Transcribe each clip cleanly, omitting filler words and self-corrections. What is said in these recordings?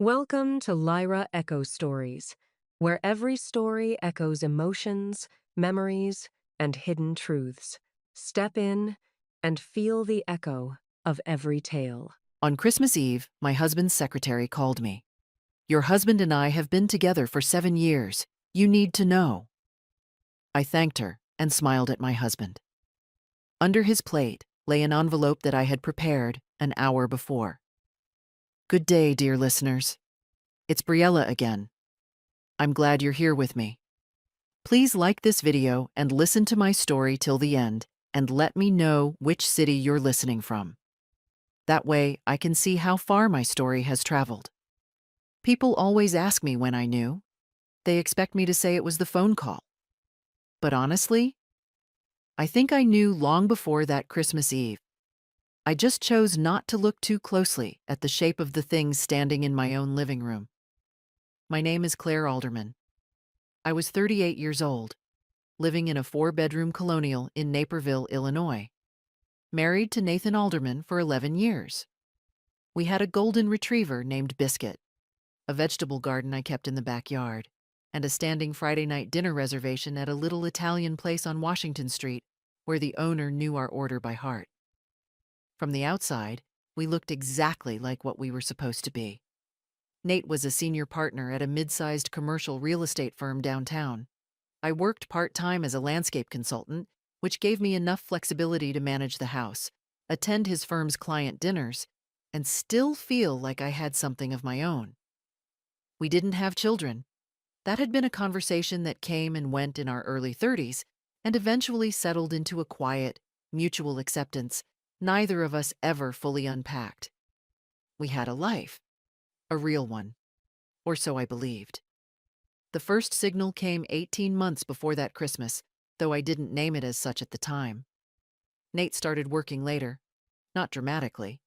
Welcome to Lyra Echo Stories, where every story echoes emotions, memories, and hidden truths. Step in and feel the echo of every tale. On Christmas Eve, my husband's secretary called me. "Your husband and I have been together for 7 years. You need to know." I thanked her and smiled at my husband. Under his plate lay an envelope that I had prepared an hour before. "Good day, dear listeners. It's Briella again. I'm glad you're here with me. Please like this video and listen to my story till the end, and let me know which city you're listening from. That way, I can see how far my story has traveled. People always ask me when I knew. They expect me to say it was the phone call. But honestly, I think I knew long before that Christmas Eve. I just chose not to look too closely at the shape of the things standing in my own living room. My name is Claire Alderman. I was 38 years old, living in a 4-bedroom colonial in Naperville, Illinois. Married to Nathan Alderman for 11 years. We had a golden retriever named Biscuit, a vegetable garden I kept in the backyard, and a standing Friday night dinner reservation at a little Italian place on Washington Street where the owner knew our order by heart. From the outside, we looked exactly like what we were supposed to be. Nate was a senior partner at a mid-sized commercial real estate firm downtown. I worked part-time as a landscape consultant, which gave me enough flexibility to manage the house, attend his firm's client dinners, and still feel like I had something of my own. We didn't have children. That had been a conversation that came and went in our early 30s and eventually settled into a quiet, mutual acceptance neither of us ever fully unpacked. We had a life, a real one, or so I believed. The first signal came 18 months before that Christmas, though I didn't name it as such at the time. Nate started working later, not dramatically,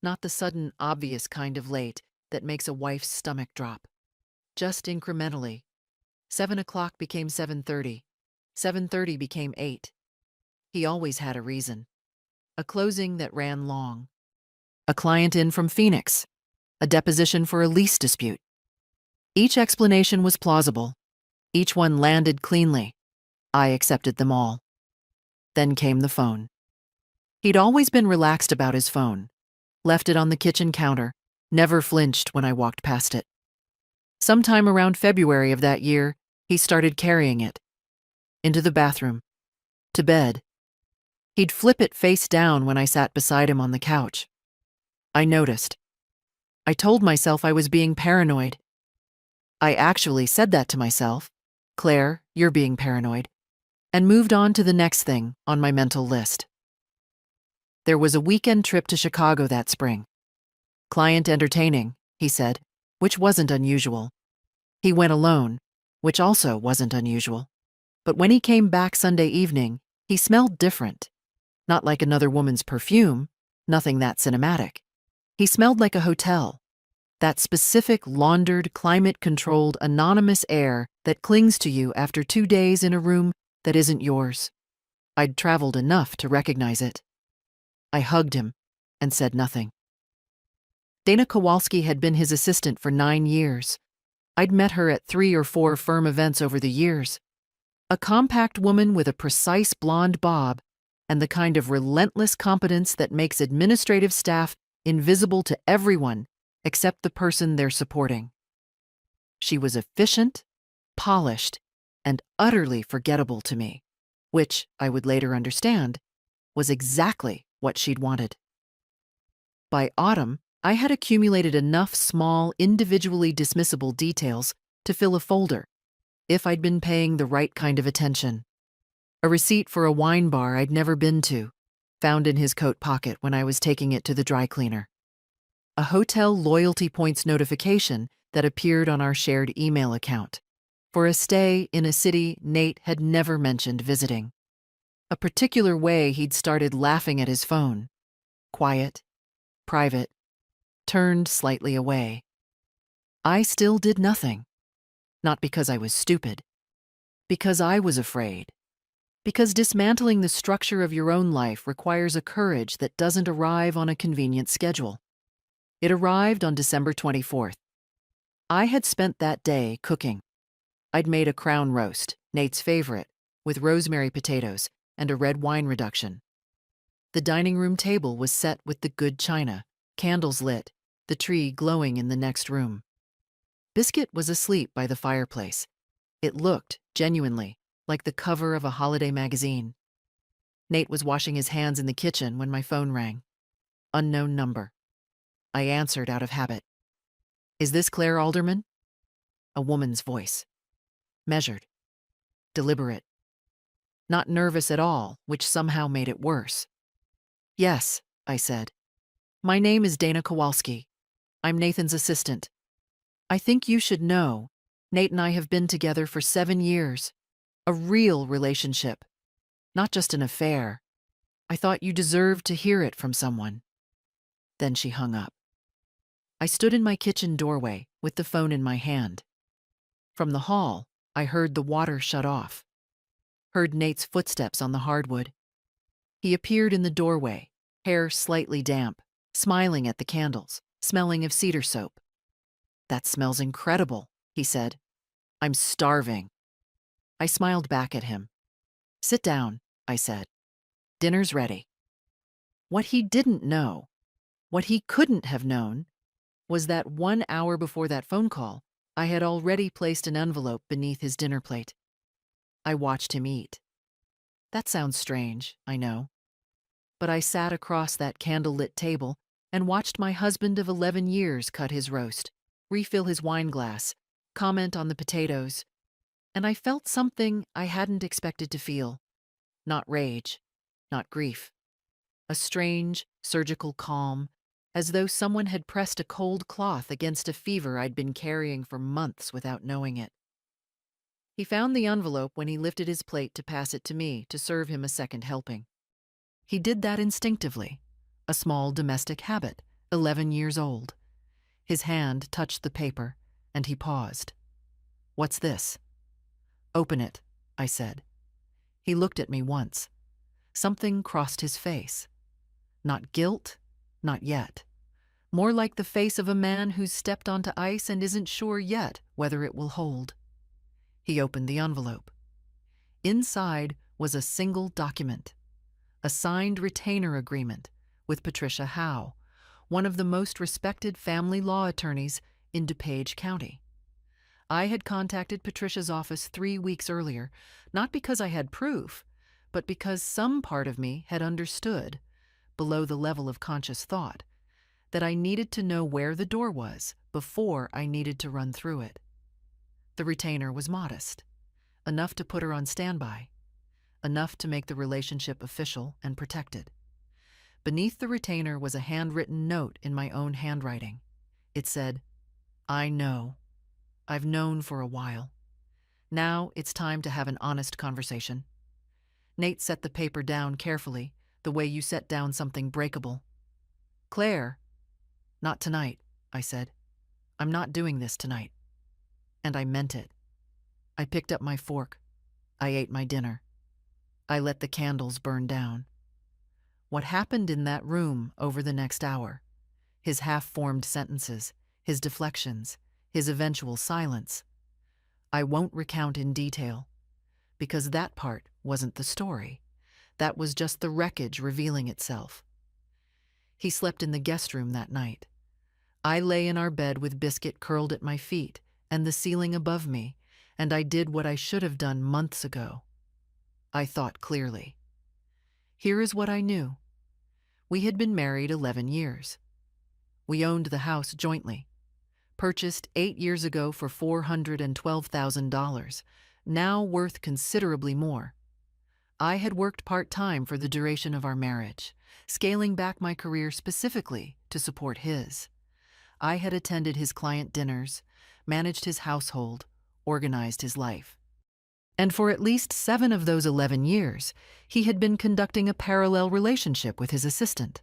not the sudden, obvious kind of late that makes a wife's stomach drop. Just incrementally. 7 o'clock became 7:30. 7:30 became 8. He always had a reason. A closing that ran long. A client in from Phoenix. A deposition for a lease dispute. Each explanation was plausible. Each one landed cleanly. I accepted them all. Then came the phone. He'd always been relaxed about his phone. Left it on the kitchen counter. Never flinched when I walked past it. Sometime around February of that year, he started carrying it. Into the bathroom. To bed. He'd flip it face down when I sat beside him on the couch. I noticed. I told myself I was being paranoid. I actually said that to myself. "Claire, you're being paranoid," and moved on to the next thing on my mental list. There was a weekend trip to Chicago that spring. Client entertaining, he said, which wasn't unusual. He went alone, which also wasn't unusual. But when he came back Sunday evening, he smelled different. Not like another woman's perfume, nothing that cinematic. He smelled like a hotel. That specific laundered, climate-controlled, anonymous air that clings to you after 2 days in a room that isn't yours. I'd traveled enough to recognize it. I hugged him and said nothing. Dana Kowalski had been his assistant for 9 years. I'd met her at 3 or 4 firm events over the years. A compact woman with a precise blonde bob and the kind of relentless competence that makes administrative staff invisible to everyone except the person they're supporting. She was efficient, polished, and utterly forgettable to me, which, I would later understand, was exactly what she'd wanted. By autumn, I had accumulated enough small, individually dismissible details to fill a folder, if I'd been paying the right kind of attention. A receipt for a wine bar I'd never been to, found in his coat pocket when I was taking it to the dry cleaner. A hotel loyalty points notification that appeared on our shared email account for a stay in a city Nate had never mentioned visiting. A particular way he'd started laughing at his phone. Quiet, private, turned slightly away. I still did nothing. Not because I was stupid. Because I was afraid. Because dismantling the structure of your own life requires a courage that doesn't arrive on a convenient schedule. It arrived on December 24th, I had spent that day cooking. I'd made a crown roast, Nate's favorite, with rosemary potatoes and a red wine reduction. The dining room table was set with the good china, candles lit, the tree glowing in the next room. Biscuit was asleep by the fireplace. It looked, genuinely, like the cover of a holiday magazine. Nate was washing his hands in the kitchen when my phone rang. Unknown number. I answered out of habit. "Is this Claire Alderman?" A woman's voice. Measured. Deliberate. Not nervous at all, which somehow made it worse. "Yes," I said. "My name is Dana Kowalski. I'm Nathan's assistant. I think you should know, Nate and I have been together for 7 years. A real relationship. Not just an affair. I thought you deserved to hear it from someone." Then she hung up. I stood in my kitchen doorway with the phone in my hand. From the hall, I heard the water shut off. Heard Nate's footsteps on the hardwood. He appeared in the doorway, hair slightly damp, smiling at the candles, smelling of cedar soap. "That smells incredible," he said. "I'm starving." I smiled back at him. "Sit down," I said. "Dinner's ready." What he didn't know, what he couldn't have known, was that 1 hour before that phone call, I had already placed an envelope beneath his dinner plate. I watched him eat. That sounds strange, I know. But I sat across that candlelit table and watched my husband of 11 years cut his roast, refill his wine glass, comment on the potatoes, and I felt something I hadn't expected to feel. Not rage, not grief. A strange, surgical calm, as though someone had pressed a cold cloth against a fever I'd been carrying for months without knowing it. He found the envelope when he lifted his plate to pass it to me to serve him a second helping. He did that instinctively, a small domestic habit, 11 years old. His hand touched the paper, and he paused. "What's this?" "Open it," I said. He looked at me once. Something crossed his face. Not guilt, not yet. More like the face of a man who's stepped onto ice and isn't sure yet whether it will hold. He opened the envelope. Inside was a single document, a signed retainer agreement with Patricia Howe, one of the most respected family law attorneys in DuPage County. I had contacted Patricia's office 3 weeks earlier, not because I had proof, but because some part of me had understood, below the level of conscious thought, that I needed to know where the door was before I needed to run through it. The retainer was modest, enough to put her on standby, enough to make the relationship official and protected. Beneath the retainer was a handwritten note in my own handwriting. It said, "I know. I've known for a while. Now it's time to have an honest conversation." Nate set the paper down carefully, the way you set down something breakable. "Claire." "Not tonight," I said. "I'm not doing this tonight." And I meant it. I picked up my fork. I ate my dinner. I let the candles burn down. What happened in that room over the next hour, his half-formed sentences, his deflections, his eventual silence, I won't recount in detail, because that part wasn't the story. That was just the wreckage revealing itself. He slept in the guest room that night. I lay in our bed with Biscuit curled at my feet and the ceiling above me, and I did what I should have done months ago. I thought clearly. Here is what I knew. We had been married 11 years. We owned the house jointly, purchased 8 years ago for $412,000, now worth considerably more. I had worked part-time for the duration of our marriage, scaling back my career specifically to support his. I had attended his client dinners, managed his household, organized his life. And for at least 7 of those 11 years, he had been conducting a parallel relationship with his assistant.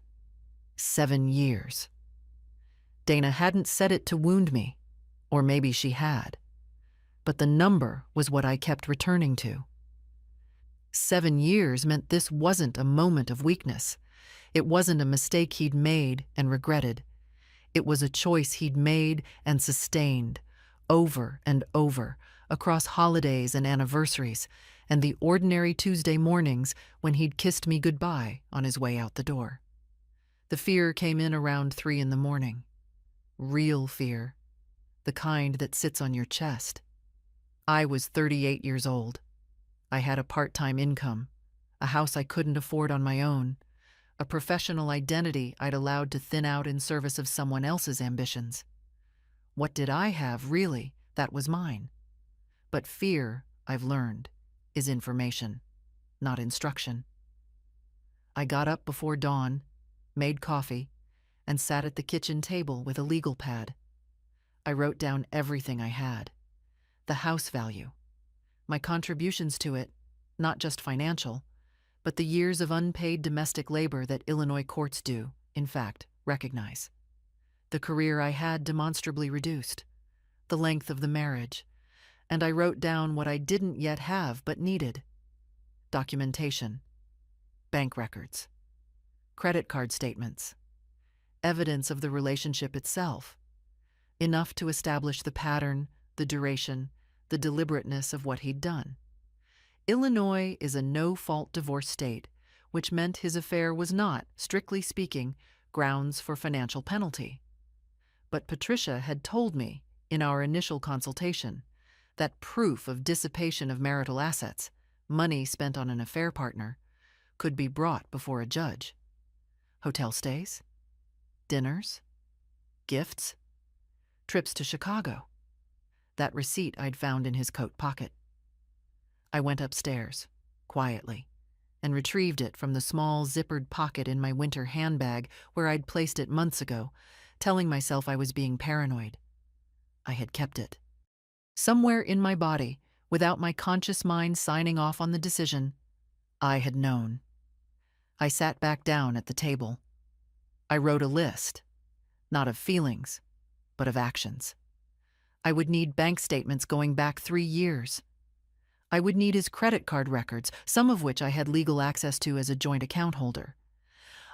7 years. Dana hadn't said it to wound me, or maybe she had. But the number was what I kept returning to. 7 years meant this wasn't a moment of weakness. It wasn't a mistake he'd made and regretted. It was a choice he'd made and sustained, over and over, across holidays and anniversaries, and the ordinary Tuesday mornings when he'd kissed me goodbye on his way out the door. The fear came in around 3 in the morning. Real fear, the kind that sits on your chest. I was 38 years old. I had a part-time income, a house I couldn't afford on my own, a professional identity I'd allowed to thin out in service of someone else's ambitions. What did I have, really, that was mine? But fear, I've learned, is information, not instruction. I got up before dawn, made coffee, and sat at the kitchen table with a legal pad. I wrote down everything I had. The house value, my contributions to it, not just financial, but the years of unpaid domestic labor that Illinois courts do, in fact, recognize. The career I had demonstrably reduced, the length of the marriage, and I wrote down what I didn't yet have but needed. Documentation, bank records, credit card statements, evidence of the relationship itself, enough to establish the pattern, the duration, the deliberateness of what he'd done. Illinois is a no-fault divorce state, which meant his affair was not, strictly speaking, grounds for financial penalty. But Patricia had told me, in our initial consultation, that proof of dissipation of marital assets, money spent on an affair partner, could be brought before a judge. Hotel stays, dinners, gifts, trips to Chicago. That receipt I'd found in his coat pocket. I went upstairs, quietly, and retrieved it from the small zippered pocket in my winter handbag where I'd placed it months ago, telling myself I was being paranoid. I had kept it. Somewhere in my body, without my conscious mind signing off on the decision, I had known. I sat back down at the table. I wrote a list, not of feelings, but of actions. I would need bank statements going back 3 years. I would need his credit card records, some of which I had legal access to as a joint account holder.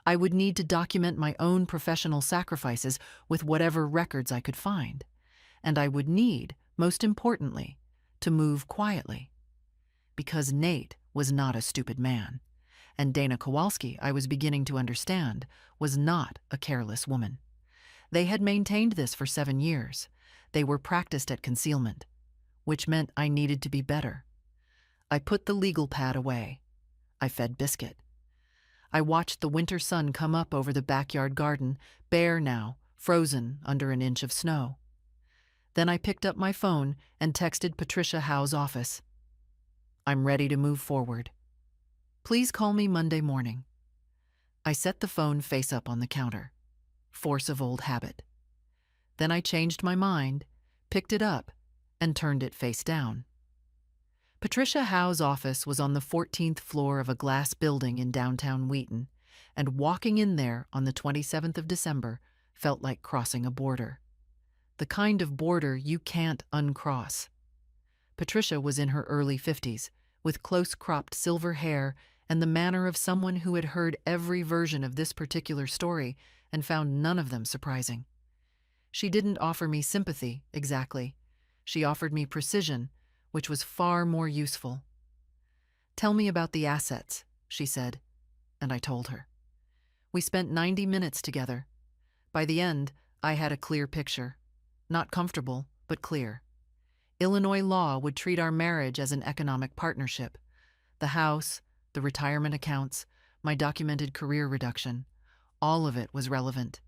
I would need to document my own professional sacrifices with whatever records I could find. And I would need, most importantly, to move quietly. Because Nate was not a stupid man, and Dana Kowalski, I was beginning to understand, was not a careless woman. They had maintained this for 7 years. They were practiced at concealment, which meant I needed to be better. I put the legal pad away. I fed Biscuit. I watched the winter sun come up over the backyard garden, bare now, frozen under an inch of snow. Then I picked up my phone and texted Patricia Howe's office. I'm ready to move forward. Please call me Monday morning. I set the phone face up on the counter. Force of old habit. Then I changed my mind, picked it up, and turned it face down. Patricia Howe's office was on the 14th floor of a glass building in downtown Wheaton, and walking in there on the 27th of December felt like crossing a border. The kind of border you can't uncross. Patricia was in her early 50s, with close-cropped silver hair and the manner of someone who had heard every version of this particular story and found none of them surprising. She didn't offer me sympathy, exactly. She offered me precision, which was far more useful. Tell me about the assets, she said, and I told her. We spent 90 minutes together. By the end, I had a clear picture. Not comfortable, but clear. Illinois law would treat our marriage as an economic partnership. The house, the retirement accounts, my documented career reduction, all of it was relevant.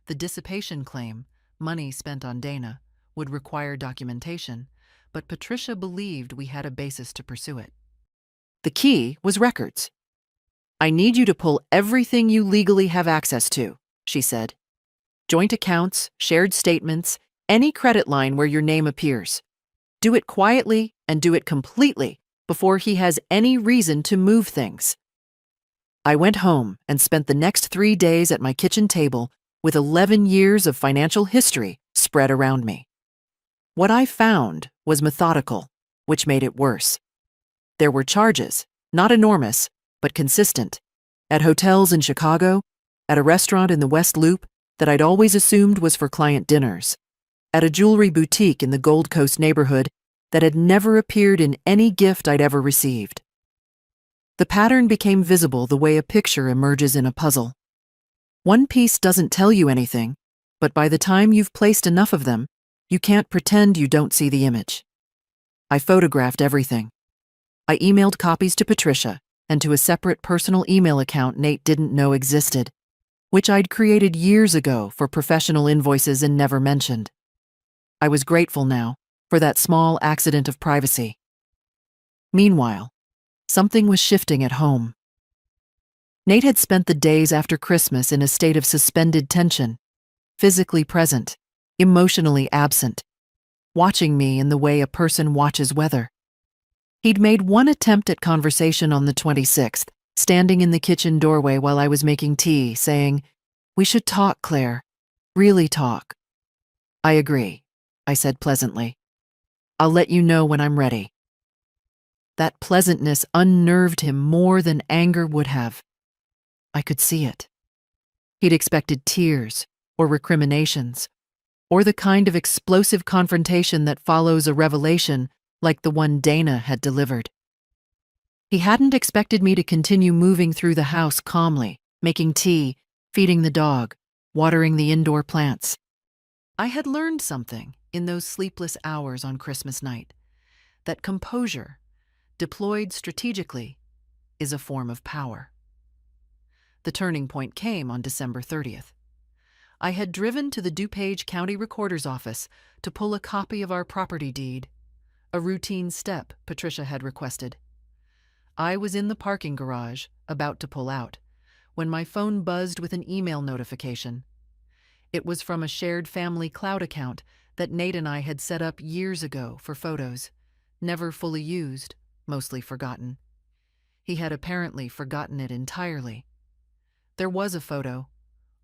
The dissipation claim, money spent on Dana, would require documentation, but Patricia believed we had a basis to pursue it. The key was records. I need you to pull everything you legally have access to, she said. Joint accounts, shared statements, any credit line where your name appears. Do it quietly and do it completely before he has any reason to move things. I went home and spent the next 3 days at my kitchen table with 11 years of financial history spread around me. What I found was methodical, which made it worse. There were charges, not enormous, but consistent, at hotels in Chicago, at a restaurant in the West Loop that I'd always assumed was for client dinners, at a jewelry boutique in the Gold Coast neighborhood that had never appeared in any gift I'd ever received. The pattern became visible the way a picture emerges in a puzzle. One piece doesn't tell you anything, but by the time you've placed enough of them, you can't pretend you don't see the image. I photographed everything. I emailed copies to Patricia and to a separate personal email account Nate didn't know existed, which I'd created years ago for professional invoices and never mentioned. I was grateful now for that small accident of privacy. Meanwhile, something was shifting at home. Nate had spent the days after Christmas in a state of suspended tension, physically present, emotionally absent, watching me in the way a person watches weather. He'd made one attempt at conversation on the 26th, standing in the kitchen doorway while I was making tea, saying, "We should talk, Claire. Really talk." "I agree," I said pleasantly. "I'll let you know when I'm ready." That pleasantness unnerved him more than anger would have. I could see it. He'd expected tears, or recriminations, or the kind of explosive confrontation that follows a revelation like the one Dana had delivered. He hadn't expected me to continue moving through the house calmly, making tea, feeding the dog, watering the indoor plants. I had learned something in those sleepless hours on Christmas night, that composure, deployed strategically, is a form of power. The turning point came on December 30th. I had driven to the DuPage County Recorder's office to pull a copy of our property deed, a routine step Patricia had requested. I was in the parking garage, about to pull out, when my phone buzzed with an email notification. It was from a shared family cloud account that Nate and I had set up years ago for photos, never fully used, mostly forgotten. He had apparently forgotten it entirely. There was a photo,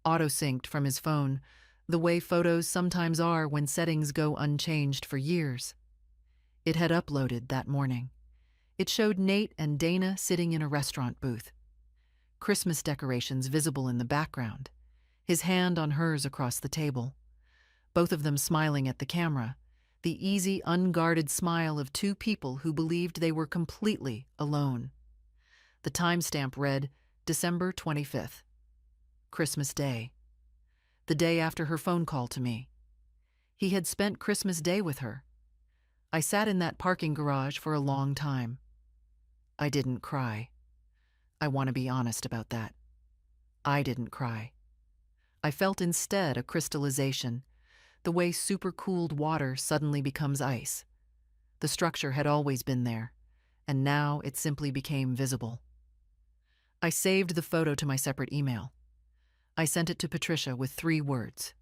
auto-synced from his phone, the way photos sometimes are when settings go unchanged for years. It had uploaded that morning. It showed Nate and Dana sitting in a restaurant booth. Christmas decorations visible in the background, his hand on hers across the table. Both of them smiling at the camera, the easy, unguarded smile of two people who believed they were completely alone. The timestamp read December 25th, Christmas Day, the day after her phone call to me. He had spent Christmas Day with her. I sat in that parking garage for a long time. I didn't cry. I want to be honest about that. I didn't cry. I felt instead a crystallization, the way supercooled water suddenly becomes ice. The structure had always been there, and now it simply became visible. I saved the photo to my separate email. I sent it to Patricia with 3 words.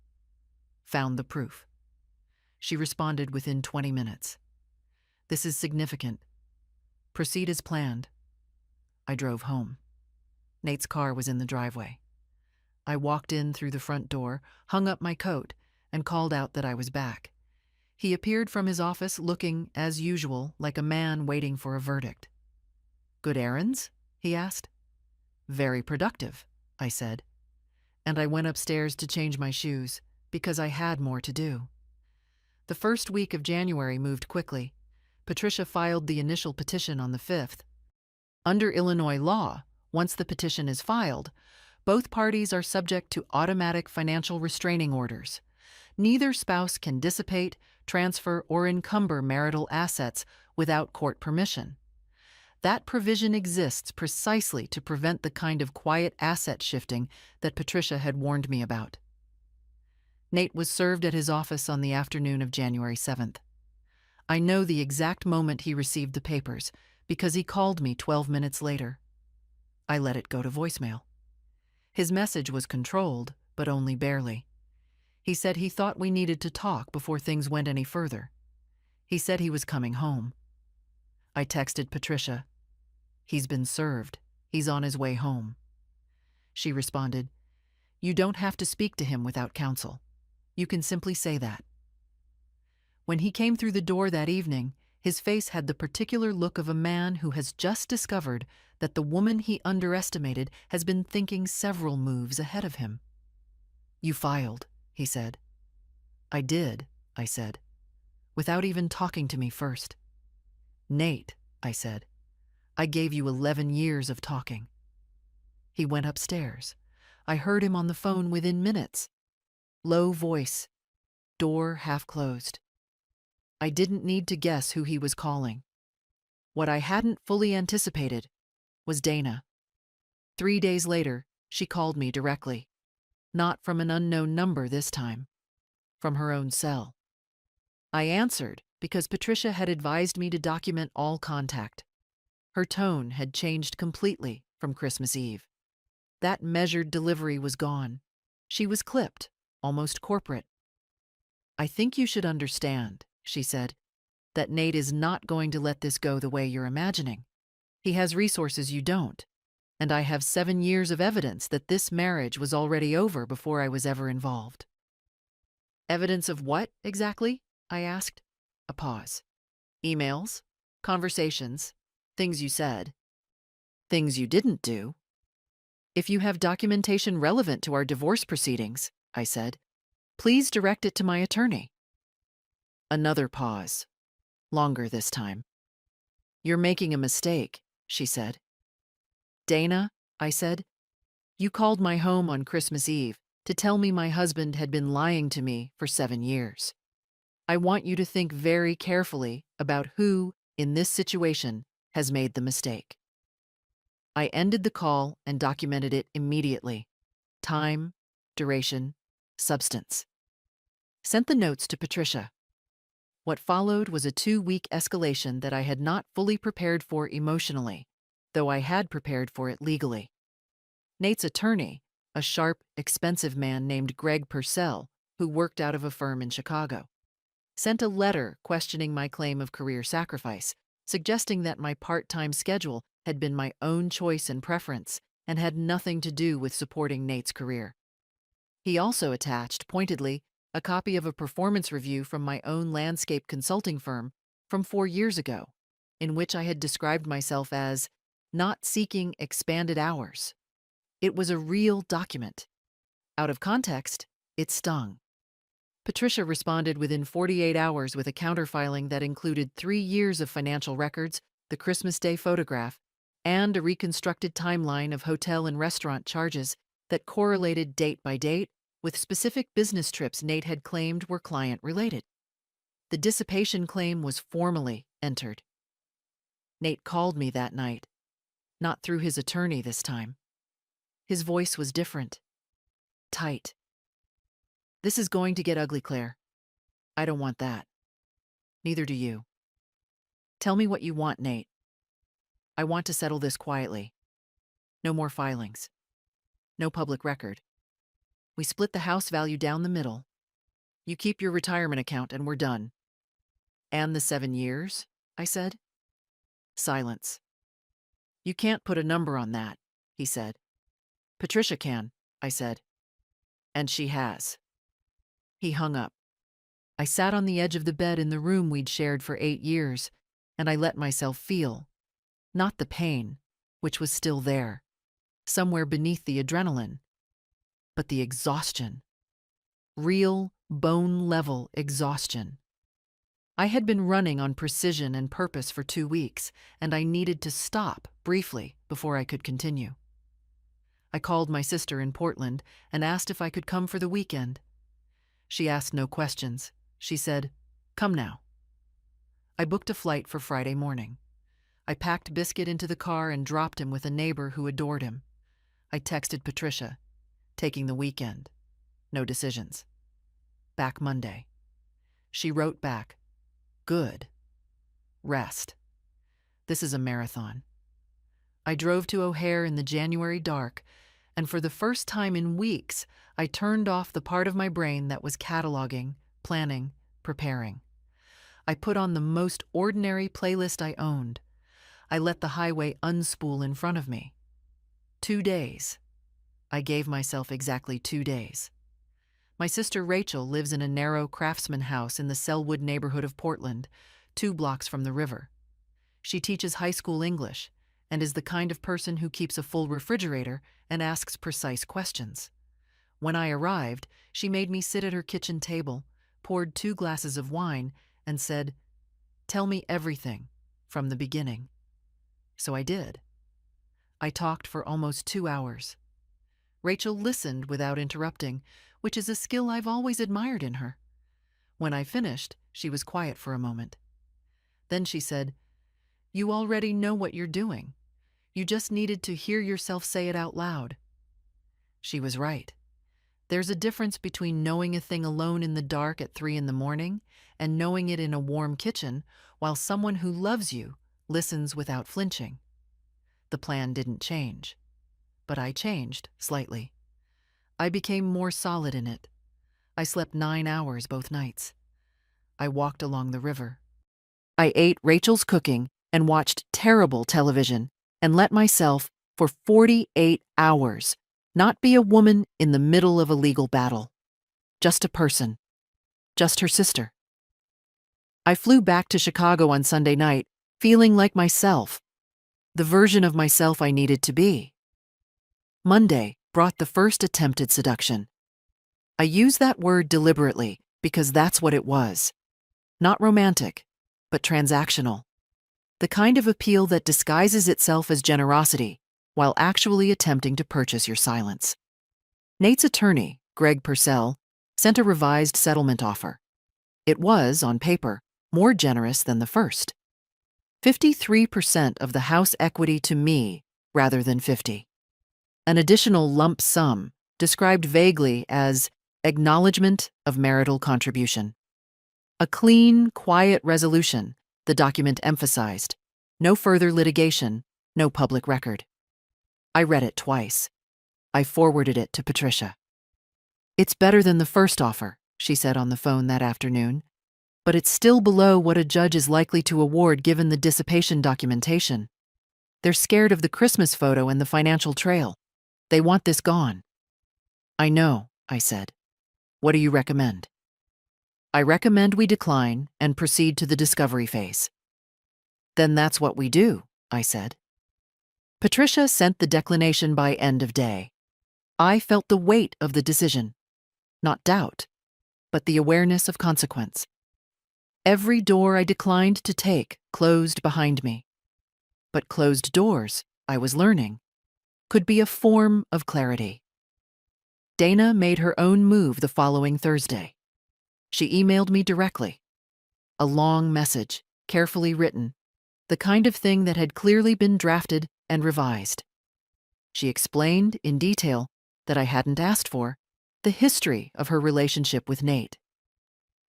Found the proof. She responded within 20 minutes. This is significant. Proceed as planned. I drove home. Nate's car was in the driveway. I walked in through the front door, hung up my coat, and called out that I was back. He appeared from his office looking, as usual, like a man waiting for a verdict. "Good errands?" he asked. "Very productive," I said. And I went upstairs to change my shoes, because I had more to do. The first week of January moved quickly. Patricia filed the initial petition on the 5th. Under Illinois law, once the petition is filed, both parties are subject to automatic financial restraining orders. Neither spouse can dissipate, transfer, or encumber marital assets without court permission. That provision exists precisely to prevent the kind of quiet asset shifting that Patricia had warned me about. Nate was served at his office on the afternoon of January 7th. I know the exact moment he received the papers because he called me 12 minutes later. I let it go to voicemail. His message was controlled, but only barely. He said he thought we needed to talk before things went any further. He said he was coming home. I texted Patricia. "He's been served. He's on his way home." She responded, "You don't have to speak to him without counsel. You can simply say that." When he came through the door that evening, his face had the particular look of a man who has just discovered that the woman he underestimated has been thinking several moves ahead of him. "You filed," he said. "I did," I said, without even talking to me first. Nate, I said, I gave you 11 years of talking. He went upstairs. I heard him on the phone within minutes. Low voice, door half closed. I didn't need to guess who he was calling. What I hadn't fully anticipated was Dana. 3 days later, she called me directly. Not from an unknown number this time. From her own cell. I answered because Patricia had advised me to document all contact. Her tone had changed completely from Christmas Eve. That measured delivery was gone. She was clipped, almost corporate. I think you should understand, she said, that Nate is not going to let this go the way you're imagining. He has resources you don't, and I have 7 years of evidence that this marriage was already over before I was ever involved. Evidence of what, exactly? I asked. A pause. Emails, conversations, things you said, things you didn't do. If you have documentation relevant to our divorce proceedings, I said, please direct it to my attorney. Another pause. Longer this time. You're making a mistake, she said. Dana, I said, you called my home on Christmas Eve to tell me my husband had been lying to me for 7 years. I want you to think very carefully about who, in this situation, has made the mistake. I ended the call and documented it immediately. Time, duration, substance. Sent the notes to Patricia. What followed was a 2-week escalation that I had not fully prepared for emotionally, though I had prepared for it legally. Nate's attorney, a sharp, expensive man named Greg Purcell, who worked out of a firm in Chicago, sent a letter questioning my claim of career sacrifice, suggesting that my part-time schedule had been my own choice and preference and had nothing to do with supporting Nate's career. He also attached, pointedly, a copy of a performance review from my own landscape consulting firm from 4 years ago, in which I had described myself as not seeking expanded hours. It was a real document. Out of context, it stung. Patricia responded within 48 hours with a counterfiling that included 3 years of financial records, the Christmas Day photograph, and a reconstructed timeline of hotel and restaurant charges that correlated date by date with specific business trips Nate had claimed were client-related. The dissipation claim was formally entered. Nate called me that night, not through his attorney this time. His voice was different, tight. This is going to get ugly, Claire. I don't want that. Neither do you. Tell me what you want, Nate. I want to settle this quietly. No more filings. No public record. We split the house value down the middle. You keep your retirement account and we're done. And the 7 years? I said. Silence. You can't put a number on that, he said. Patricia can, I said. And she has. He hung up. I sat on the edge of the bed in the room we'd shared for 8 years, and I let myself feel. Not the pain, which was still there, somewhere beneath the adrenaline, but the exhaustion. Real, bone-level exhaustion. I had been running on precision and purpose for 2 weeks, and I needed to stop briefly before I could continue. I called my sister in Portland and asked if I could come for the weekend. She asked no questions. She said, "Come now." I booked a flight for Friday morning. I packed Biscuit into the car and dropped him with a neighbor who adored him. I texted Patricia, taking the weekend. No decisions. Back Monday. She wrote back, "Good. Rest. This is a marathon." I drove to O'Hare in the January dark, and for the first time in weeks, I turned off the part of my brain that was cataloging, planning, preparing. I put on the most ordinary playlist I owned. I let the highway unspool in front of me. 2 days. I gave myself exactly 2 days. My sister Rachel lives in a narrow craftsman house in the Selwood neighborhood of Portland, 2 blocks from the river. She teaches high school English and is the kind of person who keeps a full refrigerator and asks precise questions. When I arrived, she made me sit at her kitchen table, poured 2 glasses of wine, and said, "Tell me everything from the beginning." So I did. I talked for almost 2 hours. Rachel listened without interrupting, which is a skill I've always admired in her. When I finished, she was quiet for a moment. Then she said, "You already know what you're doing. You just needed to hear yourself say it out loud." She was right. There's a difference between knowing a thing alone in the dark at 3 in the morning and knowing it in a warm kitchen while someone who loves you listens without flinching. The plan didn't change, but I changed slightly. I became more solid in it. I slept 9 hours both nights. I walked along the river. I ate Rachel's cooking and watched terrible television and let myself, for 48 hours, not be a woman in the middle of a legal battle. Just a person. Just her sister. I flew back to Chicago on Sunday night, feeling like myself, the version of myself I needed to be. Monday brought the first attempted seduction. I use that word deliberately because that's what it was. Not romantic, but transactional. The kind of appeal that disguises itself as generosity while actually attempting to purchase your silence. Nate's attorney, Greg Purcell, sent a revised settlement offer. It was, on paper, more generous than the first. 53% of the house equity to me rather than 50. An additional lump sum, described vaguely as acknowledgement of marital contribution. A clean, quiet resolution, the document emphasized. No further litigation, no public record. I read it twice. I forwarded it to Patricia. "It's better than the first offer," she said on the phone that afternoon, "but it's still below what a judge is likely to award given the dissipation documentation. They're scared of the Christmas photo and the financial trail. They want this gone." "I know," I said. "What do you recommend?" "I recommend we decline and proceed to the discovery phase." "Then that's what we do," I said. Patricia sent the declination by end of day. I felt the weight of the decision. Not doubt, but the awareness of consequence. Every door I declined to take closed behind me. But closed doors, I was learning, could be a form of clarity. Dana made her own move the following Thursday. She emailed me directly. A long message, carefully written, the kind of thing that had clearly been drafted and revised. She explained in detail that I hadn't asked for the history of her relationship with Nate,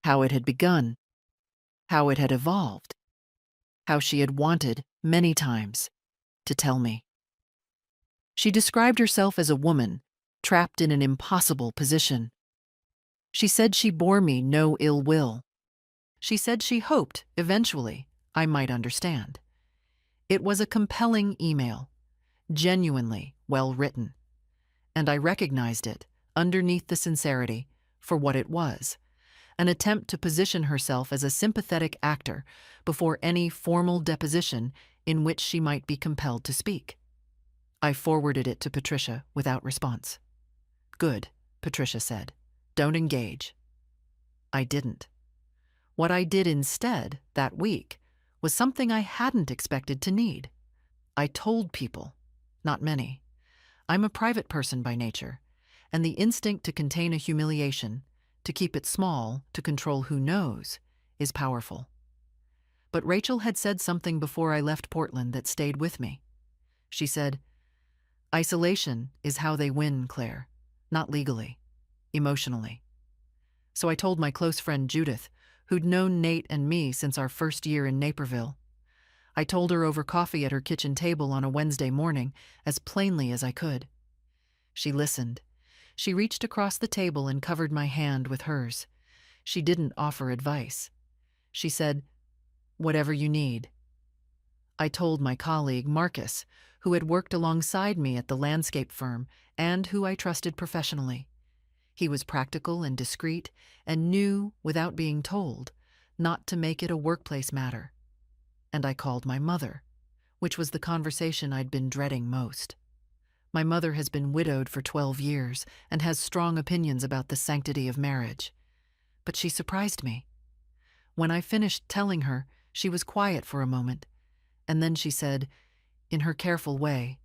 how it had begun, how it had evolved, how she had wanted, many times, to tell me. She described herself as a woman trapped in an impossible position. She said she bore me no ill will. She said she hoped, eventually, I might understand. It was a compelling email, genuinely well written, and I recognized it, underneath the sincerity, for what it was, an attempt to position herself as a sympathetic actor before any formal deposition in which she might be compelled to speak. I forwarded it to Patricia without response. "Good," Patricia said. "Don't engage." I didn't. What I did instead, that week, was something I hadn't expected to need. I told people, not many. I'm a private person by nature, and the instinct to contain a humiliation, to keep it small, to control who knows, is powerful. But Rachel had said something before I left Portland that stayed with me. She said, "Isolation is how they win, Claire, not legally, emotionally." So I told my close friend Judith, who'd known Nate and me since our first year in Naperville. I told her over coffee at her kitchen table on a Wednesday morning, as plainly as I could. She listened. She reached across the table and covered my hand with hers. She didn't offer advice. She said, "Whatever you need." I told my colleague, Marcus, who had worked alongside me at the landscape firm and who I trusted professionally. He was practical and discreet and knew, without being told, not to make it a workplace matter. And I called my mother, which was the conversation I'd been dreading most. My mother has been widowed for 12 years and has strong opinions about the sanctity of marriage. But she surprised me. When I finished telling her, she was quiet for a moment, and then she said, in her careful way,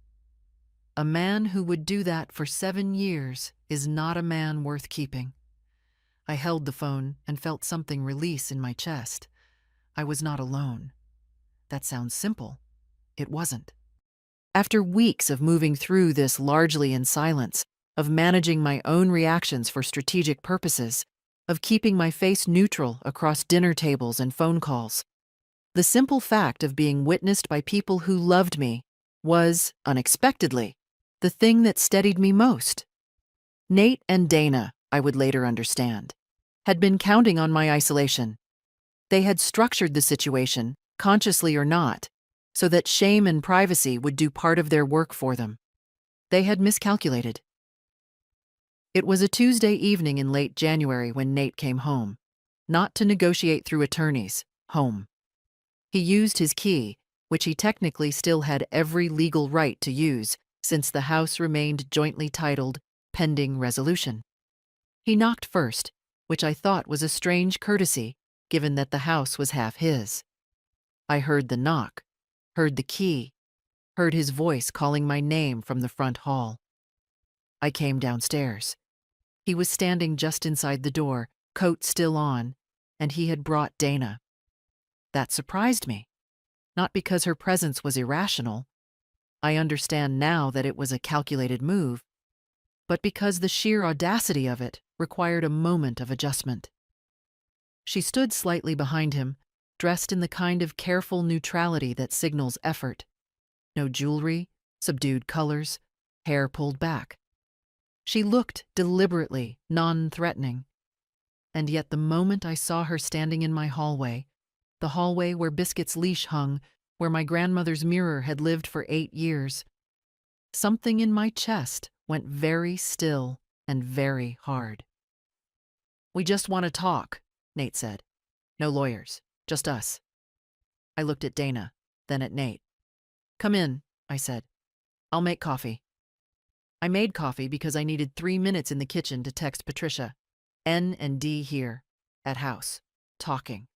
"A man who would do that for 7 years is not a man worth keeping." I held the phone and felt something release in my chest. I was not alone. That sounds simple. It wasn't. After weeks of moving through this largely in silence, of managing my own reactions for strategic purposes, of keeping my face neutral across dinner tables and phone calls, the simple fact of being witnessed by people who loved me was, unexpectedly, the thing that steadied me most. Nate and Dana, I would later understand, had been counting on my isolation. They had structured the situation, consciously or not, so that shame and privacy would do part of their work for them. They had miscalculated. It was a Tuesday evening in late January when Nate came home, not to negotiate through attorneys, home. He used his key, which he technically still had every legal right to use, since the house remained jointly titled pending resolution. He knocked first, which I thought was a strange courtesy, given that the house was half his. I heard the knock, heard the key, heard his voice calling my name from the front hall. I came downstairs. He was standing just inside the door, coat still on, and he had brought Dana. That surprised me, not because her presence was irrational. I understand now that it was a calculated move, but because the sheer audacity of it required a moment of adjustment. She stood slightly behind him, dressed in the kind of careful neutrality that signals effort. No jewelry, subdued colors, hair pulled back. She looked deliberately non-threatening. And yet the moment I saw her standing in my hallway, the hallway where Biscuit's leash hung, where my grandmother's mirror had lived for 8 years, something in my chest went very still and very hard. "We just want to talk," Nate said. "No lawyers, just us." I looked at Dana, then at Nate. "Come in," I said. "I'll make coffee." I made coffee because I needed 3 minutes in the kitchen to text Patricia. N and D here, at house, talking.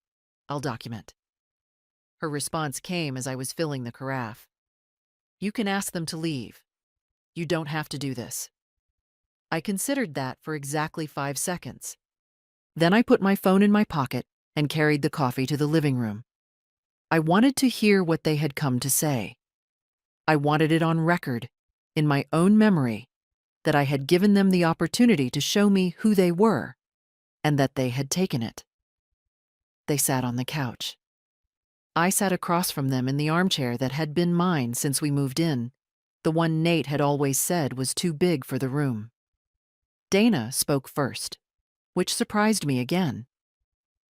I'll document. Her response came as I was filling the carafe. "You can ask them to leave. You don't have to do this." I considered that for exactly 5 seconds. Then I put my phone in my pocket and carried the coffee to the living room. I wanted to hear what they had come to say. I wanted it on record, in my own memory, that I had given them the opportunity to show me who they were, and that they had taken it. They sat on the couch. I sat across from them in the armchair that had been mine since we moved in, the one Nate had always said was too big for the room. Dana spoke first, which surprised me again.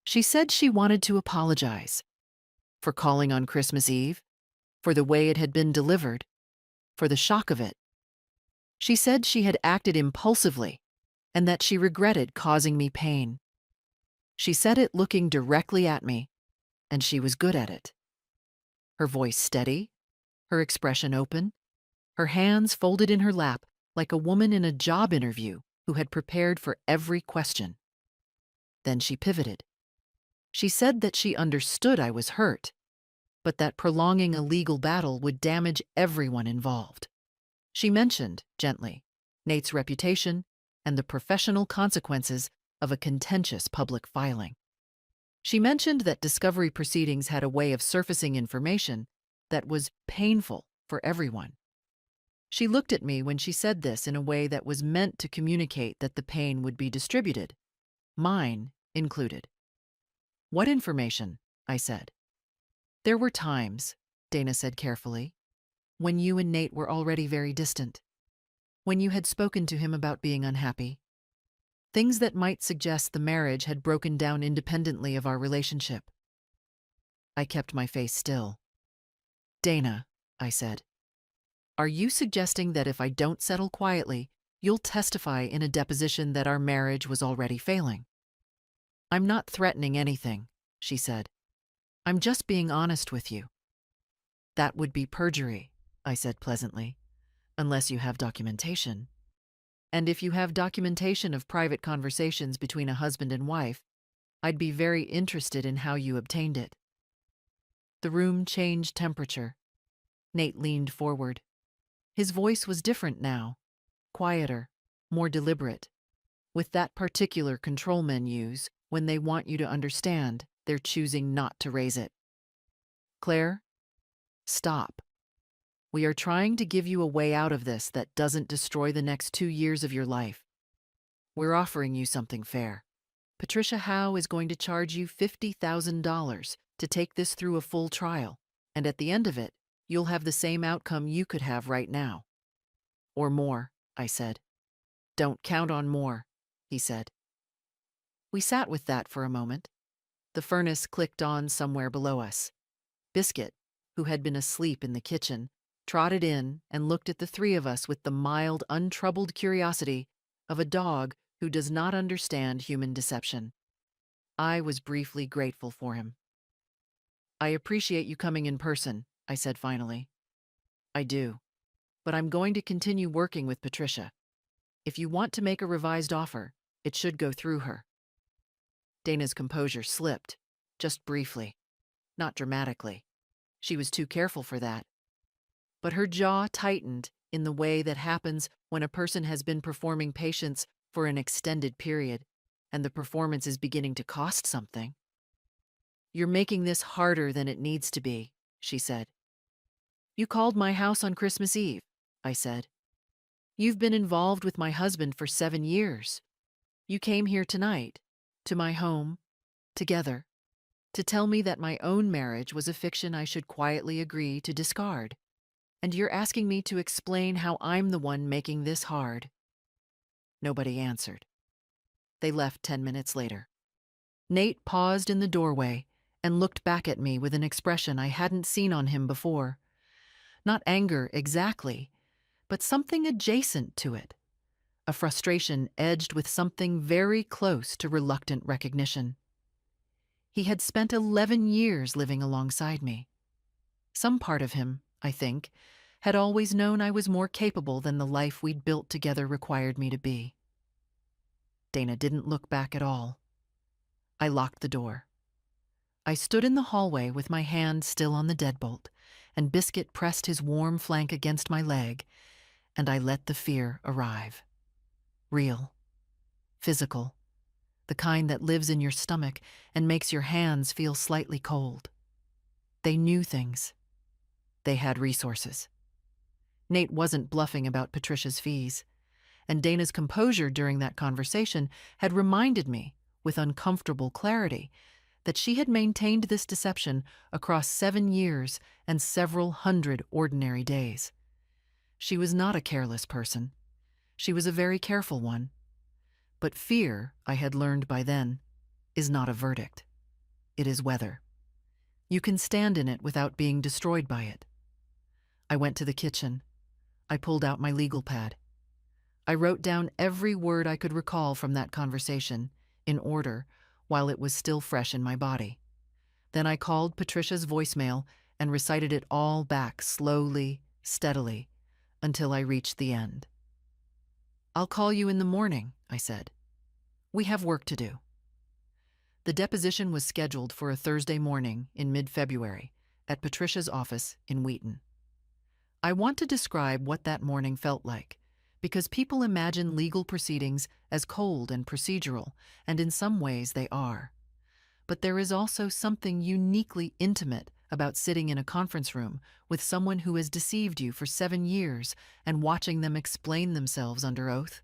She said she wanted to apologize for calling on Christmas Eve, for the way it had been delivered, for the shock of it. She said she had acted impulsively and that she regretted causing me pain. She said it looking directly at me, and she was good at it. Her voice steady, her expression open, her hands folded in her lap like a woman in a job interview who had prepared for every question. Then she pivoted. She said that she understood I was hurt, but that prolonging a legal battle would damage everyone involved. She mentioned, gently, Nate's reputation and the professional consequences of a contentious public filing. She mentioned that discovery proceedings had a way of surfacing information that was painful for everyone. She looked at me when she said this in a way that was meant to communicate that the pain would be distributed, mine included. "What information?" I said. "There were times," Dana said carefully, "when you and Nate were already very distant, when you had spoken to him about being unhappy. Things that might suggest the marriage had broken down independently of our relationship." I kept my face still. "Dana," I said, "are you suggesting that if I don't settle quietly, you'll testify in a deposition that our marriage was already failing?" "I'm not threatening anything," she said. "I'm just being honest with you." "That would be perjury," I said pleasantly, "unless you have documentation. And if you have documentation of private conversations between a husband and wife, I'd be very interested in how you obtained it. The room changed temperature. Nate leaned forward. His voice was different now, quieter, more deliberate. With that particular control men use, when they want you to understand, they're choosing not to raise it. Claire, stop. We are trying to give you a way out of this that doesn't destroy the next 2 years of your life. We're offering you something fair. Patricia Howe is going to charge you $50,000 to take this through a full trial, and at the end of it, you'll have the same outcome you could have right now. Or more, I said. Don't count on more, he said. We sat with that for a moment. The furnace clicked on somewhere below us. Biscuit, who had been asleep in the kitchen, trotted in and looked at the three of us with the mild, untroubled curiosity of a dog who does not understand human deception. I was briefly grateful for him. I appreciate you coming in person, I said finally. I do. But I'm going to continue working with Patricia. If you want to make a revised offer, it should go through her. Dana's composure slipped, just briefly, not dramatically. She was too careful for that. But her jaw tightened in the way that happens when a person has been performing patients for an extended period, and the performance is beginning to cost something. You're making this harder than it needs to be, she said. You called my house on Christmas Eve, I said. You've been involved with my husband for 7 years. You came here tonight, to my home, together, to tell me that my own marriage was a fiction I should quietly agree to discard. And you're asking me to explain how I'm the one making this hard. Nobody answered. They left 10 minutes later. Nate paused in the doorway and looked back at me with an expression I hadn't seen on him before. Not anger exactly, but something adjacent to it. A frustration edged with something very close to reluctant recognition. He had spent 11 years living alongside me. Some part of him, I think, had always known I was more capable than the life we'd built together required me to be. Dana didn't look back at all. I locked the door. I stood in the hallway with my hand still on the deadbolt, and Biscuit pressed his warm flank against my leg, and I let the fear arrive. Real. Physical. The kind that lives in your stomach and makes your hands feel slightly cold. They knew things. They had resources. Nate wasn't bluffing about Patricia's fees, and Dana's composure during that conversation had reminded me, with uncomfortable clarity, that she had maintained this deception across 7 years and several hundred ordinary days. She was not a careless person. She was a very careful one. But fear, I had learned by then, is not a verdict. It is weather. You can stand in it without being destroyed by it. I went to the kitchen. I pulled out my legal pad. I wrote down every word I could recall from that conversation, in order, while it was still fresh in my body. Then I called Patricia's voicemail and recited it all back slowly, steadily, until I reached the end. I'll call you in the morning, I said. We have work to do. The deposition was scheduled for a Thursday morning in mid-February at Patricia's office in Wheaton. I want to describe what that morning felt like, because people imagine legal proceedings as cold and procedural, and in some ways they are. But there is also something uniquely intimate about sitting in a conference room with someone who has deceived you for 7 years and watching them explain themselves under oath.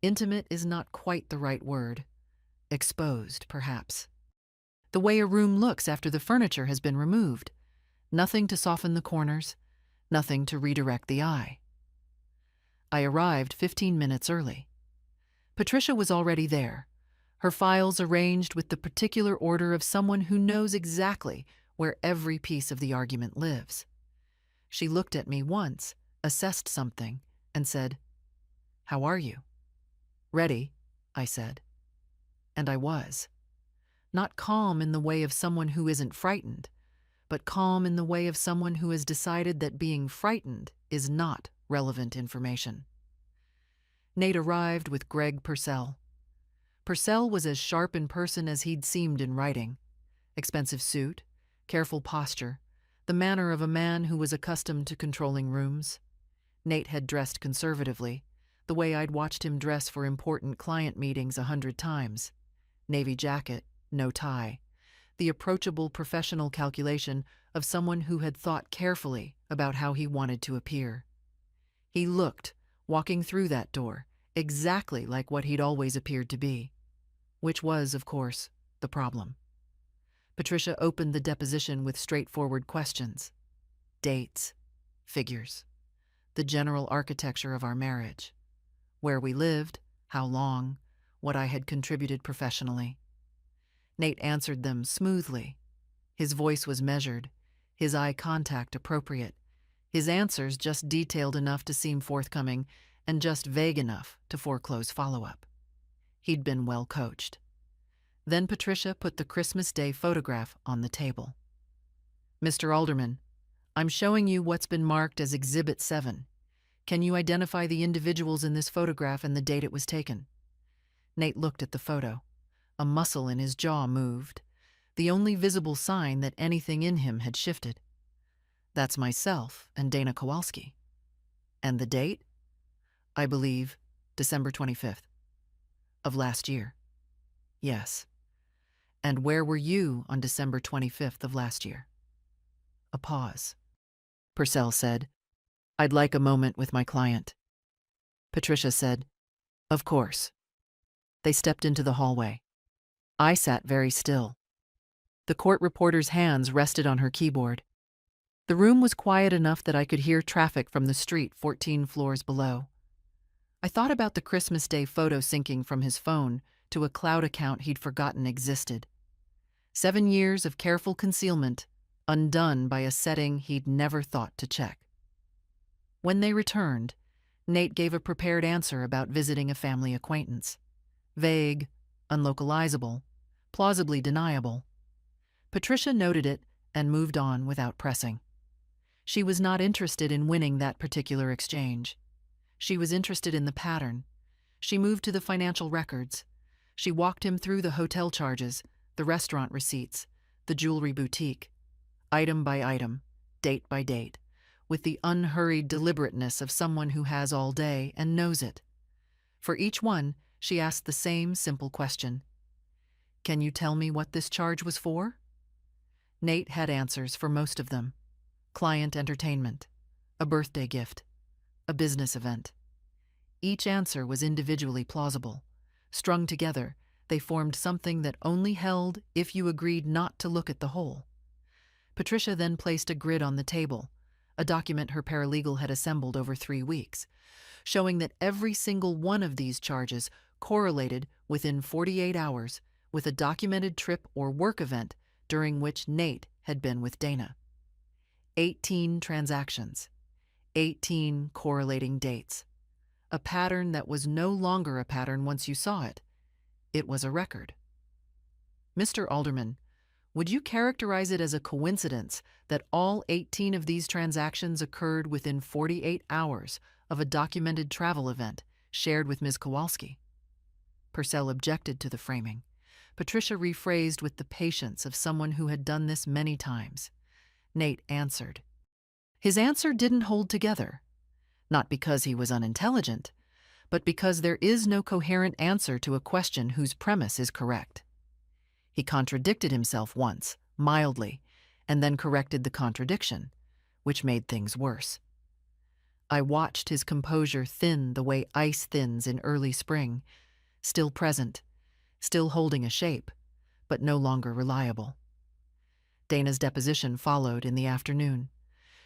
Intimate is not quite the right word. Exposed, perhaps. The way a room looks after the furniture has been removed. Nothing to soften the corners, nothing to redirect the eye. I arrived 15 minutes early. Patricia was already there, her files arranged with the particular order of someone who knows exactly where every piece of the argument lives. She looked at me once, assessed something, and said, "How are you?" "Ready," I said. And I was. Not calm in the way of someone who isn't frightened, but calm in the way of someone who has decided that being frightened is not relevant information. Nate arrived with Greg Purcell. Purcell was as sharp in person as he'd seemed in writing. Expensive suit, careful posture, the manner of a man who was accustomed to controlling rooms. Nate had dressed conservatively, the way I'd watched him dress for important client meetings 100 times. Navy jacket, no tie. The approachable professional calculation of someone who had thought carefully about how he wanted to appear. He looked, walking through that door, exactly like what he'd always appeared to be. Which was, of course, the problem. Patricia opened the deposition with straightforward questions. Dates, figures, the general architecture of our marriage, where we lived, how long, what I had contributed professionally. Nate answered them smoothly. His voice was measured, his eye contact appropriate, his answers just detailed enough to seem forthcoming and just vague enough to foreclose follow-up. He'd been well coached. Then Patricia put the Christmas Day photograph on the table. Mr. Alderman, I'm showing you what's been marked as Exhibit 7. Can you identify the individuals in this photograph and the date it was taken? Nate looked at the photo. A muscle in his jaw moved, the only visible sign that anything in him had shifted. That's myself and Dana Kowalski. And the date? I believe December 25th. Of last year. Yes. And where were you on December 25th of last year? A pause. Purcell said, I'd like a moment with my client. Patricia said, Of course. They stepped into the hallway. I sat very still. The court reporter's hands rested on her keyboard. The room was quiet enough that I could hear traffic from the street 14 floors below. I thought about the Christmas Day photo syncing from his phone to a cloud account he'd forgotten existed. 7 years of careful concealment, undone by a setting he'd never thought to check. When they returned, Nate gave a prepared answer about visiting a family acquaintance. Vague, unlocalizable, plausibly deniable. Patricia noted it and moved on without pressing. She was not interested in winning that particular exchange. She was interested in the pattern. She moved to the financial records. She walked him through the hotel charges, the restaurant receipts, the jewelry boutique, item by item, date by date, with the unhurried deliberateness of someone who has all day and knows it. For each one, she asked the same simple question. Can you tell me what this charge was for? Nate had answers for most of them. Client entertainment, a birthday gift, a business event. Each answer was individually plausible. Strung together, they formed something that only held if you agreed not to look at the whole. Patricia then placed a grid on the table, a document her paralegal had assembled over 3 weeks, showing that every single one of these charges correlated within 48 hours with a documented trip or work event during which Nate had been with Dana. 18 transactions, 18 correlating dates. A pattern that was no longer a pattern once you saw it. It was a record. Mr. Alderman, would you characterize it as a coincidence that all 18 of these transactions occurred within 48 hours of a documented travel event shared with Ms. Kowalski? Purcell objected to the framing. Patricia rephrased with the patience of someone who had done this many times. Nate answered. His answer didn't hold together. Not because he was unintelligent, but because there is no coherent answer to a question whose premise is correct. He contradicted himself once, mildly, and then corrected the contradiction, which made things worse. I watched his composure thin the way ice thins in early spring, still present, still holding a shape, but no longer reliable. Dana's deposition followed in the afternoon.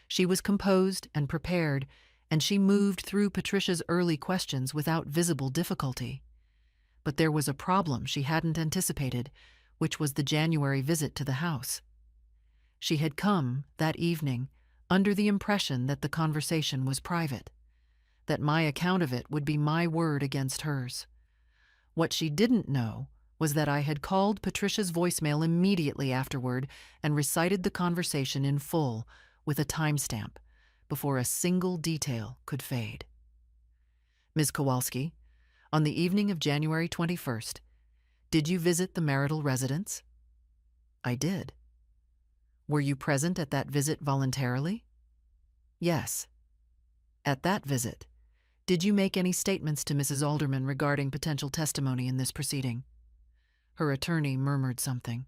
She was composed and prepared, and she moved through Patricia's early questions without visible difficulty. But there was a problem she hadn't anticipated, which was the January visit to the house. She had come, that evening, under the impression that the conversation was private, that my account of it would be my word against hers. What she didn't know was that I had called Patricia's voicemail immediately afterward and recited the conversation in full, with a timestamp, before a single detail could fade. Ms. Kowalski, on the evening of January 21st, Did you visit the marital residence? I did. Were you present at that visit voluntarily? Yes. At that visit, did you make any statements to Mrs. Alderman regarding potential testimony in this proceeding? Her attorney murmured something.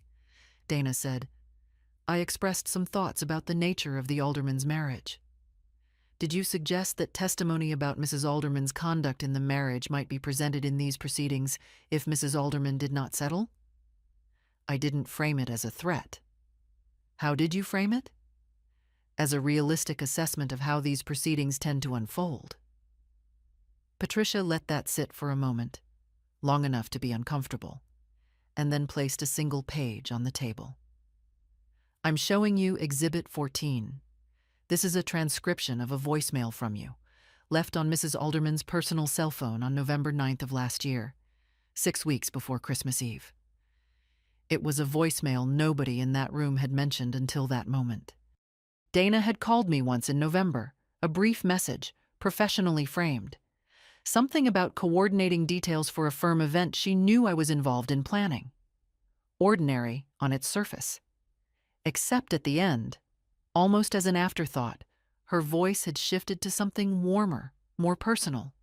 Dana said, I expressed some thoughts about the nature of the Alderman's marriage. Did you suggest that testimony about Mrs. Alderman's conduct in the marriage might be presented in these proceedings if Mrs. Alderman did not settle? I didn't frame it as a threat. How did you frame it? As a realistic assessment of how these proceedings tend to unfold. Patricia let that sit for a moment, long enough to be uncomfortable, and then placed a single page on the table. I'm showing you Exhibit 14. This is a transcription of a voicemail from you, left on Mrs. Alderman's personal cell phone on November 9th of last year, 6 weeks before Christmas Eve. It was a voicemail nobody in that room had mentioned until that moment. Dana had called me once in November, a brief message, professionally framed. Something about coordinating details for a firm event she knew I was involved in planning. Ordinary on its surface. Except at the end, almost as an afterthought, her voice had shifted to something warmer, more personal.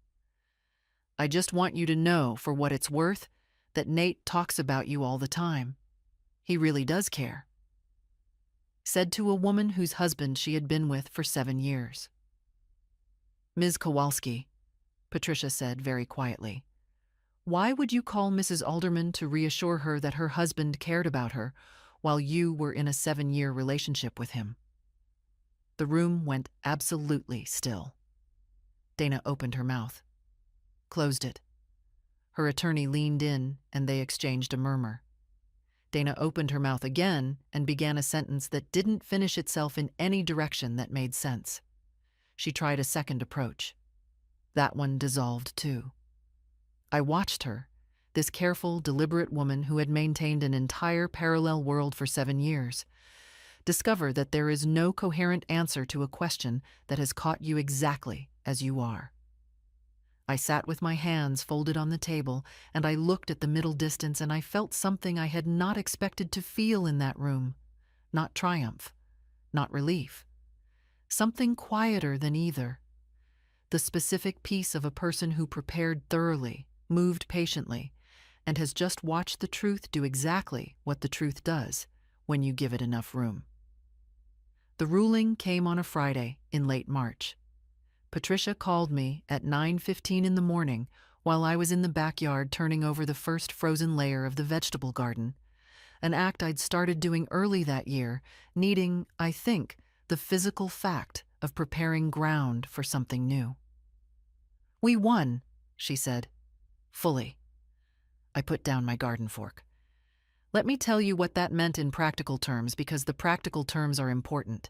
I just want you to know, for what it's worth, that Nate talks about you all the time. He really does care. Said to a woman whose husband she had been with for 7 years. Ms. Kowalski, Patricia said very quietly, why would you call Mrs. Alderman to reassure her that her husband cared about her while you were in a 7-year relationship with him? The room went absolutely still. Dana opened her mouth, closed it. Her attorney leaned in, and they exchanged a murmur. Dana opened her mouth again and began a sentence that didn't finish itself in any direction that made sense. She tried a second approach. That one dissolved too. I watched her, this careful, deliberate woman who had maintained an entire parallel world for 7 years, discover that there is no coherent answer to a question that has caught you exactly as you are. I sat with my hands folded on the table, and I looked at the middle distance, and I felt something I had not expected to feel in that room. Not triumph, not relief. Something quieter than either. The specific peace of a person who prepared thoroughly, moved patiently, and has just watched the truth do exactly what the truth does when you give it enough room. The ruling came on a Friday in late March. Patricia called me at 9:15 in the morning while I was in the backyard turning over the first frozen layer of the vegetable garden, an act I'd started doing early that year, needing, I think, the physical fact of preparing ground for something new. We won, she said, fully. I put down my garden fork. Let me tell you what that meant in practical terms, because the practical terms are important.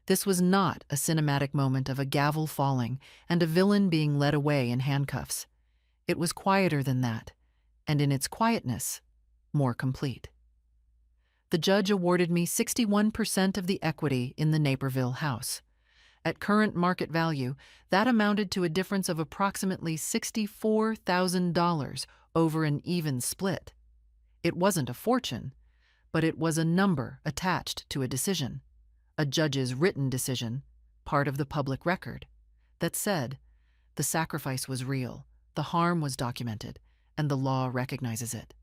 This was not a cinematic moment of a gavel falling and a villain being led away in handcuffs. It was quieter than that, and in its quietness, more complete. The judge awarded me 61% of the equity in the Naperville house. At current market value, that amounted to a difference of approximately $64,000 over an even split. It wasn't a fortune, but it was a number attached to a decision. A judge's written decision, part of the public record, that said, the sacrifice was real, the harm was documented, and the law recognizes it.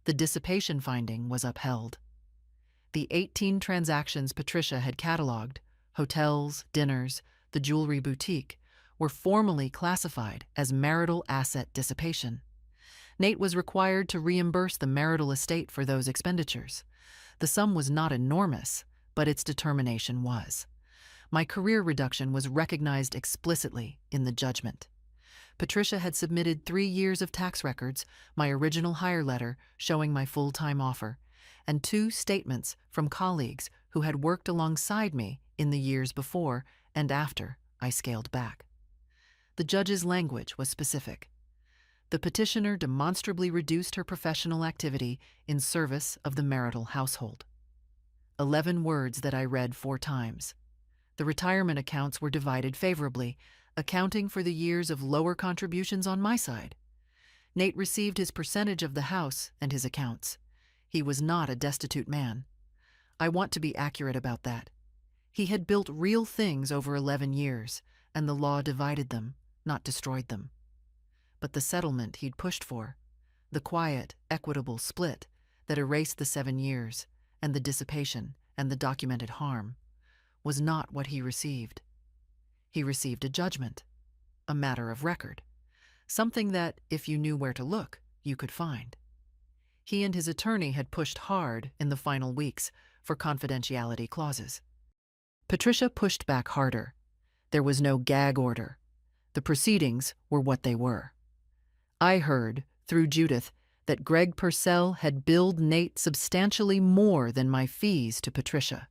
The dissipation finding was upheld. The 18 transactions Patricia had cataloged, hotels, dinners, the jewelry boutique, were formally classified as marital asset dissipation. Nate was required to reimburse the marital estate for those expenditures. The sum was not enormous, but its determination was. My career reduction was recognized explicitly in the judgment. Patricia had submitted 3 years of tax records, my original hire letter showing my full-time offer, and 2 statements from colleagues who had worked alongside me in the years before and after I scaled back. The judge's language was specific. The petitioner demonstrably reduced her professional activity in service of the marital household. 11 words that I read 4 times. The retirement accounts were divided favorably, accounting for the years of lower contributions on my side. Nate received his percentage of the house and his accounts. He was not a destitute man. I want to be accurate about that. He had built real things over 11 years, and the law divided them, not destroyed them. But the settlement he'd pushed for, the quiet, equitable split that erased the 7 years, and the dissipation and the documented harm, was not what he received. He received a judgment, a matter of record, something that, if you knew where to look, you could find. He and his attorney had pushed hard in the final weeks for confidentiality clauses. Patricia pushed back harder. There was no gag order. The proceedings were what they were. I heard, through Judith, that Greg Purcell had billed Nate substantially more than my fees to Patricia,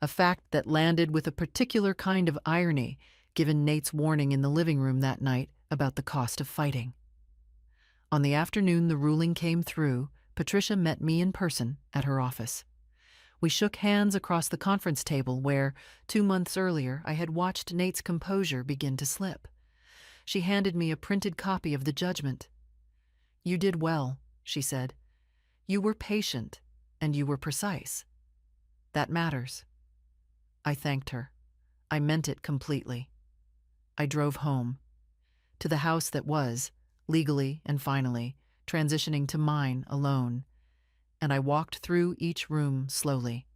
a fact that landed with a particular kind of irony given Nate's warning in the living room that night about the cost of fighting. On the afternoon the ruling came through, Patricia met me in person at her office. We shook hands across the conference table where, 2 months earlier, I had watched Nate's composure begin to slip. She handed me a printed copy of the judgment. "You did well," she said. "You were patient, and you were precise. That matters." I thanked her. I meant it completely. I drove home, to the house that was, legally and finally, transitioning to mine alone, and I walked through each room slowly.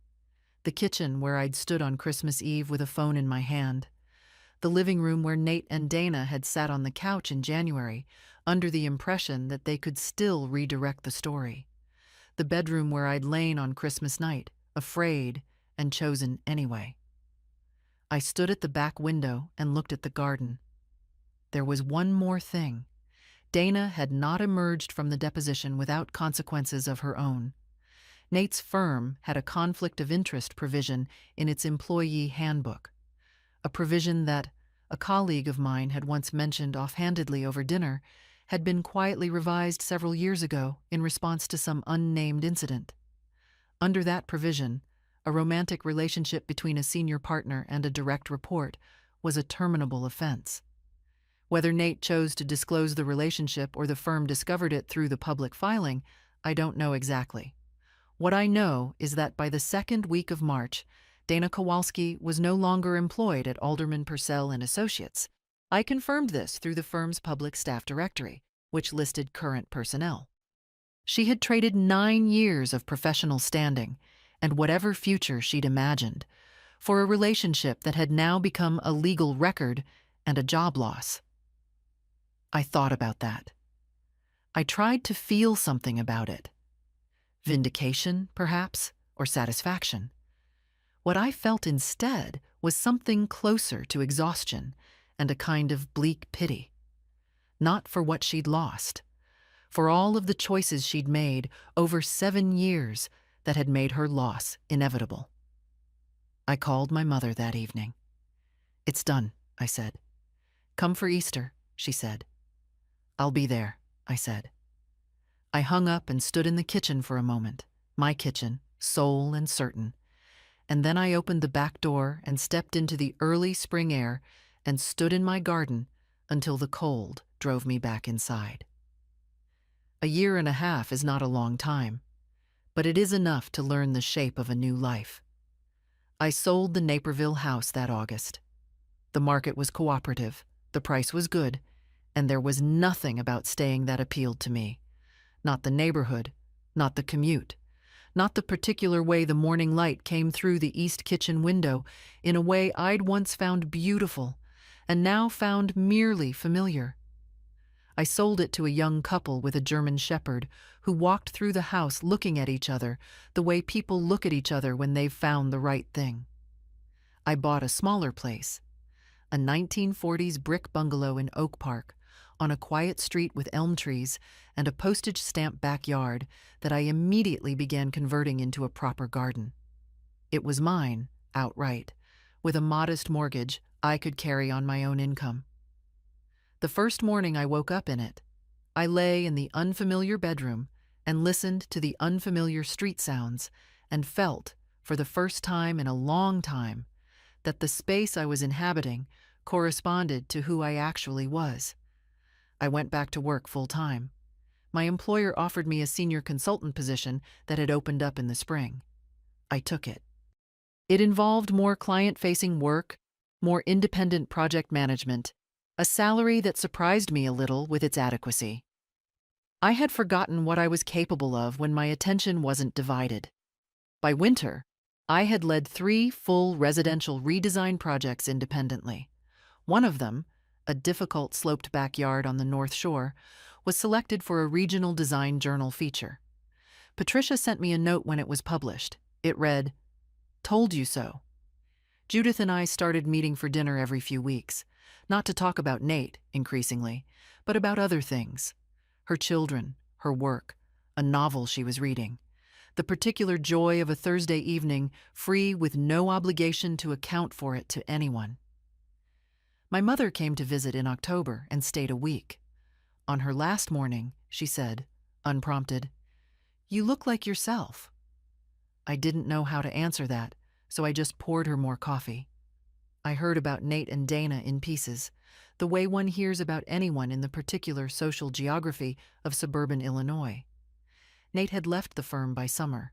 The kitchen where I'd stood on Christmas Eve with a phone in my hand. The living room where Nate and Dana had sat on the couch in January, under the impression that they could still redirect the story. The bedroom where I'd lain on Christmas night, afraid, and chosen anyway. I stood at the back window and looked at the garden. There was one more thing. Dana had not emerged from the deposition without consequences of her own. Nate's firm had a conflict of interest provision in its employee handbook, a provision that, a colleague of mine had once mentioned offhandedly over dinner, had been quietly revised several years ago in response to some unnamed incident. Under that provision, a romantic relationship between a senior partner and a direct report was a terminable offense. Whether Nate chose to disclose the relationship or the firm discovered it through the public filing, I don't know exactly. What I know is that by the second week of March, Dana Kowalski was no longer employed at Alderman Purcell and Associates. I confirmed this through the firm's public staff directory, which listed current personnel. She had traded 9 years of professional standing and whatever future she'd imagined for a relationship that had now become a legal record and a job loss. I thought about that. I tried to feel something about it. Vindication, perhaps, or satisfaction. What I felt instead was something closer to exhaustion and a kind of bleak pity. Not for what she'd lost, for all of the choices she'd made over 7 years that had made her loss inevitable. I called my mother that evening. "It's done," I said. "Come for Easter," she said. "I'll be there," I said. I hung up and stood in the kitchen for a moment, my kitchen, sole and certain, and then I opened the back door and stepped into the early spring air and stood in my garden until the cold drove me back inside. 1.5 years is not a long time, but it is enough to learn the shape of a new life. I sold the Naperville house that August. The market was cooperative, the price was good, and there was nothing about staying that appealed to me. Not the neighborhood, not the commute, not the particular way the morning light came through the east kitchen window in a way I'd once found beautiful and now found merely familiar. I sold it to a young couple with a German shepherd who walked through the house looking at each other the way people look at each other when they've found the right thing. I bought a smaller place, a 1940s brick bungalow in Oak Park, on a quiet street with elm trees and a postage stamp backyard that I immediately began converting into a proper garden. It was mine, outright, with a modest mortgage I could carry on my own income. The first morning I woke up in it, I lay in the unfamiliar bedroom and listened to the unfamiliar street sounds and felt, for the first time in a long time, that the space I was inhabiting corresponded to who I actually was. I went back to work full-time. My employer offered me a senior consultant position that had opened up in the spring. I took it. It involved more client-facing work, more independent project management, a salary that surprised me a little with its adequacy. I had forgotten what I was capable of when my attention wasn't divided. By winter, I had led 3 full residential redesign projects independently. One of them, a difficult sloped backyard on the North Shore, was selected for a regional design journal feature. Patricia sent me a note when it was published. It read, "Told you so." Judith and I started meeting for dinner every few weeks, not to talk about Nate, increasingly, but about other things. Her children, her work, a novel she was reading. The particular joy of a Thursday evening, free with no obligation to account for it to anyone. My mother came to visit in October and stayed a week. On her last morning, she said, unprompted, "You look like yourself." I didn't know how to answer that, so I just poured her more coffee. I heard about Nate and Dana in pieces, the way one hears about anyone in the particular social geography of suburban Illinois. Nate had left the firm by summer,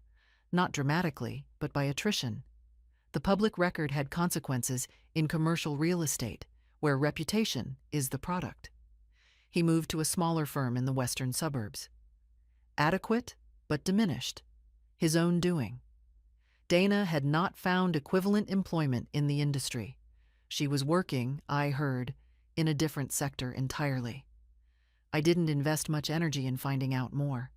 not dramatically, but by attrition. The public record had consequences in commercial real estate, where reputation is the product. He moved to a smaller firm in the western suburbs. Adequate, but diminished. His own doing. Dana had not found equivalent employment in the industry. She was working, I heard, in a different sector entirely. I didn't invest much energy in finding out more.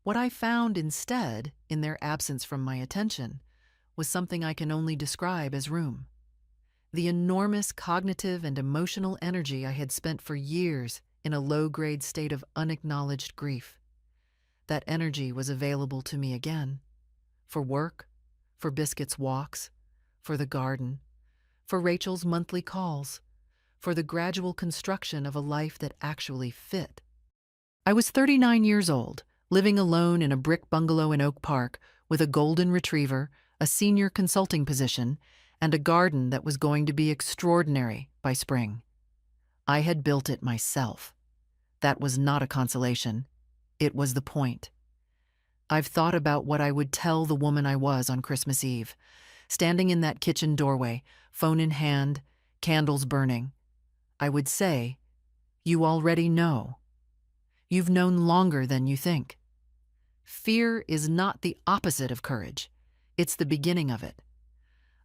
What I found instead, in their absence from my attention, was something I can only describe as room. The enormous cognitive and emotional energy I had spent for years in a low-grade state of unacknowledged grief. That energy was available to me again. For work, for Biscuit's walks, for the garden, for Rachel's monthly calls, for the gradual construction of a life that actually fit. I was 39 years old, living alone in a brick bungalow in Oak Park with a golden retriever, a senior consulting position, and a garden that was going to be extraordinary by spring. I had built it myself. That was not a consolation. It was the point. I've thought about what I would tell the woman I was on Christmas Eve, standing in that kitchen doorway, phone in hand, candles burning. I would say, "You already know. You've known longer than you think." Fear is not the opposite of courage. It's the beginning of it.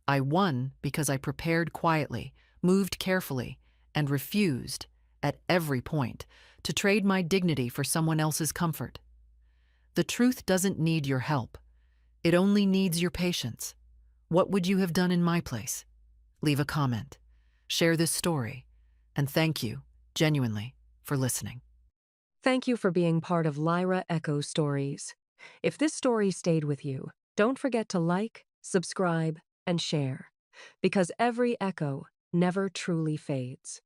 I won because I prepared quietly, moved carefully, and refused, at every point, to trade my dignity for someone else's comfort. The truth doesn't need your help. It only needs your patience. What would you have done in my place? Leave a comment. Share this story. And thank you, genuinely, for listening. Thank you for being part of Lyra Echo Stories. If this story stayed with you, don't forget to like, subscribe, and share, because every echo never truly fades.